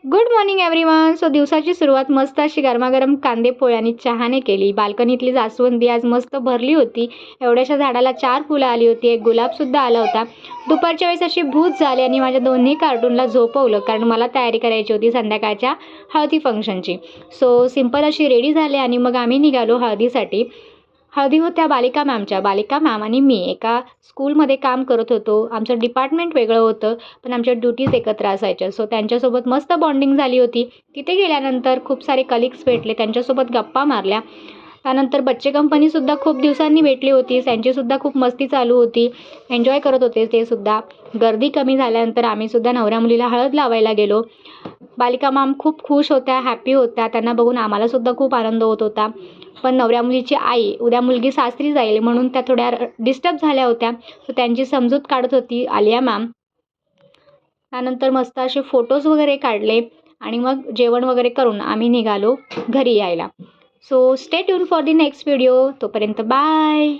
Good morning everyone. So दिवसाची सुरुवात मस्त अशी गरमागरम कांदे पोहे आणि चहाने केली. बाल्कनीतली जास्वंदी आज मस्त भरली होती. एवढ्याशा झाडाला 4 फुलं आली होती. एक गुलाबसुद्धा आला होता. दुपारच्या वेळेस अशी भूत झाली आणि माझ्या दोन्ही कार्टूनला झोपवलं, कारण मला तयारी करायची होती संध्याकाळच्या हळदी फंक्शनची. सो सिंपल अशी रेडी झाले आणि मग आम्ही निघालो हळदीसाठी. हळदी होत्या बालिका मॅमच्या. बालिका मॅम आणि मी एका स्कूलमध्ये काम करत होतो. आमचं डिपार्टमेंट वेगळं होतं, पण आमच्या ड्युटीज एकत्र असायच्या. सो त्यांच्यासोबत मस्त बॉन्डिंग झाली होती. तिथे गेल्यानंतर खूप सारे कलिग्स भेटले, त्यांच्यासोबत गप्पा मारल्या. त्यानंतर बच्चे कंपनीसुद्धा खूप दिवसांनी भेटली होती. त्यांचीसुद्धा खूप मस्ती चालू होती. एन्जॉय करत होते ते सुद्धा. गर्दी कमी झाल्यानंतर आम्हीसुद्धा नवऱ्या मुलीला हळद लावायला गेलो. बालिका मॅम खूप खुश होत्या, हॅपी होत्या. त्यांना बघून आम्हालासुद्धा खूप आनंद होत होता. पण नवऱ्या मुलीची आई उद्या मुलगी सासरी जाईल म्हणून त्या थोड्या डिस्टर्ब झाल्या होत्या. सो त्यांची समजूत काढत होती आलिया मॅम. त्यानंतर मस्त असे फोटोज वगैरे काढले आणि मग जेवण वगैरे करून आम्ही निघालो घरी यायला. So stay tune for the next video. तोपर्यंत बाय.